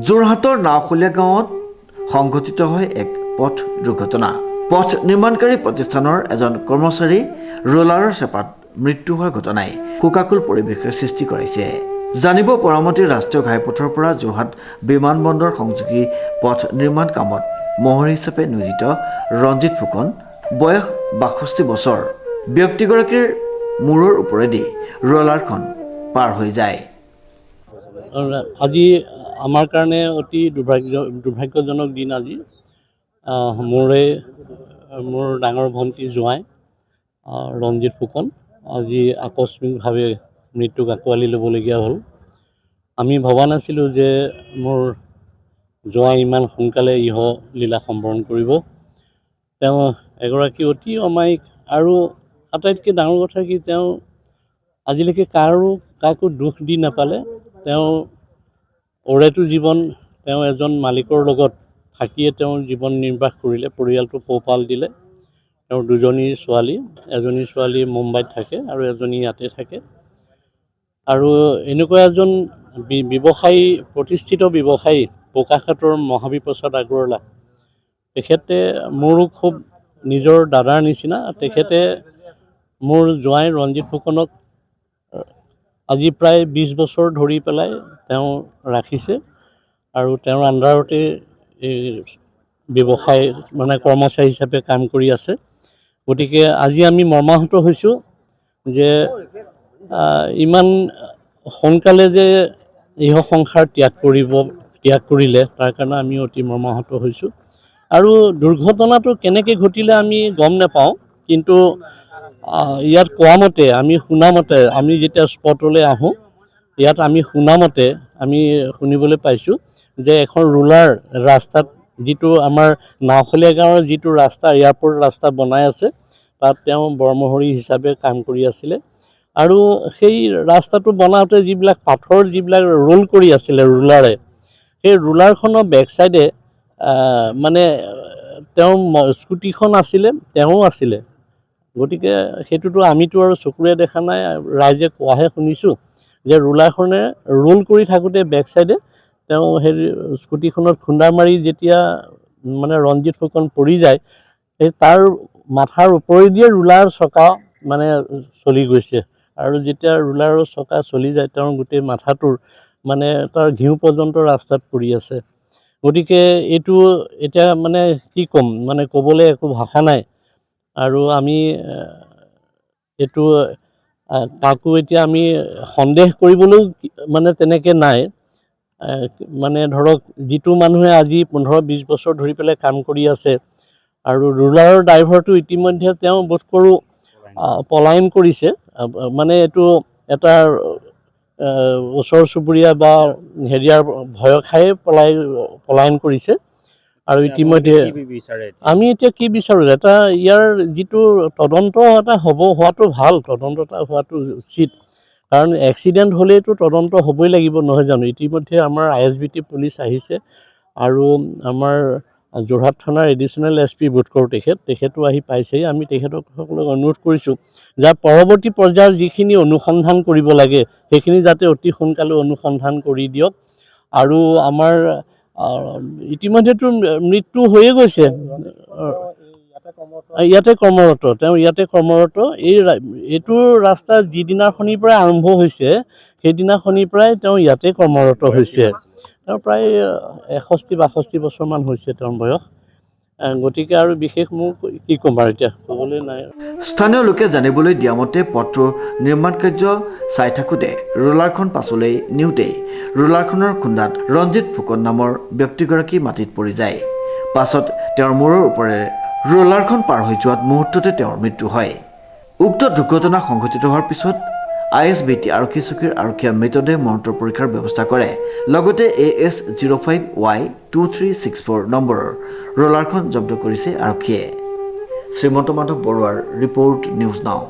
যোৰহাটৰ নাওখলীয়া গাঁৱত সংঘটিত হয় এক পথ দুৰ্ঘটনা। পথ নিৰ্মাণকাৰী প্ৰতিষ্ঠানৰ এজন কৰ্মচাৰী ৰোলাৰৰ চেপাত মৃত্যু হোৱাৰ ঘটনাই শোকাকুল পৰিৱেশৰ সৃষ্টি কৰিছে। জানিব পৰা মতে ৰাষ্ট্ৰীয় ঘাইপথৰ পৰা যোৰহাট বিমানবন্দৰ সংযোগী পথ নিৰ্মাণ কামত মহৰী হিচাপে নিয়োজিত ৰঞ্জিত ফুকন বয়স ৬২ বছৰ ব্যক্তিগৰাকীৰ মূৰৰ ওপৰেদি ৰোলাৰখন পাৰ হৈ যায়। আজি আমাৰ কাৰণে অতি দুৰ্ভাগ্যজনক দিন। আজি মোৰ ডাঙৰ ভণ্টি জোঁৱাই ৰঞ্জিত ফুকন আজি আকস্মিকভাৱে মৃত্যুক আঁকোৱালি ল'বলগীয়া হ'ল। আমি ভবা নাছিলোঁ যে মোৰ জোঁৱাই ইমান সোনকালে লীলা সম্বৰণ কৰিব। তেওঁ এগৰাকী অতি অমায়িক আৰু আটাইতকৈ ডাঙৰ কথা কি তেওঁ আজিলৈকে কাকো দুখ দি নাপালে। তেওঁ অৰেটো জীৱন তেওঁ এজন মালিকৰ লগত থাকিয়ে তেওঁৰ জীৱন নিৰ্বাহ কৰিলে, পৰিয়ালটো পোহপাল দিলে। তেওঁৰ দুজনী ছোৱালী, এজনী ছোৱালী মুম্বাইত থাকে আৰু এজনী ইয়াতে থাকে। আৰু এনেকুৱা এজন ব্যৱসায়ী, প্ৰতিষ্ঠিত ব্যৱসায়ী বোকাখাতৰ মহাবীৰ প্ৰসাদ আগৰৱালা, তেখেতে মোৰো খুব নিজৰ দাদাৰ নিচিনা। তেখেতে মোৰ জোঁৱাই ৰঞ্জিত ফুকনক আজি প্ৰায় ২০ বছৰ ধৰি পেলাই তেওঁ ৰাখিছে আৰু তেওঁৰ আণ্ডাৰতে এই ব্যৱসায় কৰ্মচাৰী হিচাপে কাম কৰি আছে। গতিকে আজি আমি মৰ্মাহত হৈছোঁ যে ইমান সোনকালে যে সংসাৰ ত্যাগ কৰিলে, তাৰ কাৰণে আমি অতি মৰ্মাহত হৈছোঁ। আৰু দুৰ্ঘটনাটো কেনেকৈ ঘটিলে আমি গম নাপাওঁ, কিন্তু ইয়াত কোৱা মতে, আমি শুনামতে, আমি যেতিয়া স্পটলৈ আহোঁ, ইয়াত আমি শুনামতে আমি শুনিবলৈ পাইছোঁ যে এখন ৰোলাৰ ৰাস্তাত, যিটো আমাৰ নাওখলীয়া গাঁৱৰ যিটো ৰাস্তা, এয়াৰপৰ্ট ৰাস্তা বনাই আছে, তাত তেওঁ বৰমহৰী হিচাপে কাম কৰি আছিলে। আৰু সেই ৰাস্তাটো বনাওঁতে যিবিলাক পাথৰ ৰোল কৰি আছিলে ৰোলাৰে, সেই ৰোলাৰখনৰ বেক চাইডে তেওঁ স্কুটিখন আছিলে, তেওঁ আছিলে। গতিকে সেইটোতো আমিতো আৰু চকুৰে দেখা নাই, ৰাইজে কোৱাহে শুনিছোঁ যে ৰোলাৰখনে ৰোল কৰি থাকোঁতে বেক চাইডে তেওঁ সেই স্কুটিখনত খুন্দা মাৰি যেতিয়া ৰঞ্জিত ফুকন পৰি যায়, সেই তাৰ মাথাৰ ওপৰেদিয়ে ৰোলাৰ চকা চলি গৈছে। আৰু যেতিয়া ৰোলাৰৰ চকা চলি যায়, তেওঁৰ গোটেই মাথাটোৰ তাৰ ঘিউ পৰ্যন্ত ৰাস্তাত পৰি আছে। গতিকে এইটো এতিয়া কি ক'ম, ক'বলৈ একো ভাষা নাই। আৰু আমি এইটো কাকো এতিয়া আমি সন্দেহ কৰিবলৈও তেনেকৈ নাই। ধৰক যিটো মানুহে আজি ১৫-২০ বছৰ ধৰি পেলাই কাম কৰি আছে, আৰু ৰোলাৰৰ ড্ৰাইভাৰটো ইতিমধ্যে তেওঁ বোধ কৰোঁ পলায়ন কৰিছে। এইটো এটা ওচৰ চুবুৰীয়া বা হেৰিয়াৰ ভয় খায়ে পলায়ন কৰিছে। আৰু ইতিমধ্যে আমি এতিয়া কি বিচাৰোঁ, এটা ইয়াৰ যিটো তদন্ত এটা হোৱাটো ভাল, তদন্ত এটা হোৱাটো উচিত। কাৰণ এক্সিডেণ্ট হ'লেইতো তদন্ত হ'বই লাগিব, নহয় জানো? ইতিমধ্যে আমাৰ ISBT পুলিচ আহিছে আৰু আমাৰ যোৰহাট থানাৰ এডিশ্যনেল SP বোধ কৰোঁ তেখেতো আহি পাইছেহি। আমি তেখেতসকলক অনুৰোধ কৰিছোঁ যে পৰৱৰ্তী পৰ্যায়ৰ যিখিনি অনুসন্ধান কৰিব লাগে, সেইখিনি যাতে অতি সোনকালে অনুসন্ধান কৰি দিয়ক। আৰু আমাৰ ইতিমধ্যেতো মৃত্যু হৈয়ে গৈছে, ইয়াতে কৰ্মৰত, তেওঁ ইয়াতে কৰ্মৰত। এইটো ৰাস্তা যিদিনাখনিৰ পৰাই আৰম্ভ হৈছে, সেইদিনাখনিৰ পৰাই তেওঁ ইয়াতে কৰ্মৰত হৈছে। তেওঁ প্ৰায় ৬১-৬২ বছৰমান হৈছে তেওঁৰ বয়স। গতিকে আৰু বিশেষ মোক কি ক'ম আৰু এতিয়া ক'বলৈ নাই। স্থানীয় লোকে জানিবলৈ দিয়া মতে পথটোৰ নিৰ্মাণ কাৰ্য চাই থাকোঁতে ৰোলাৰখন পাছলৈ নিওঁতেই ৰোলাৰখনৰ খুন্দাত ৰঞ্জিত ফুকন নামৰ ব্যক্তিগৰাকী মাটিত পৰি যায়। পাছত তেওঁৰ মূৰৰ ওপৰেৰে ৰোলাৰখন পাৰ হৈ যোৱাত মুহূৰ্ততে তেওঁৰ মৃত্যু হয়। উক্ত দুৰ্ঘটনা সংঘটিত হোৱাৰ পিছত ISBT আৰক্ষী চকীৰ আৰক্ষীয়ে মৃতদেহ মৰণোত্তৰ পৰীক্ষাৰ ব্যৱস্থা কৰে। লগতে AS05Y2364 নম্বৰৰ ৰোলাৰখন জব্দ কৰিছে আৰক্ষীয়ে। শ্ৰীমন্ত মাধৱ বৰুৱাৰ ৰিপৰ্ট, নিউজ নাও।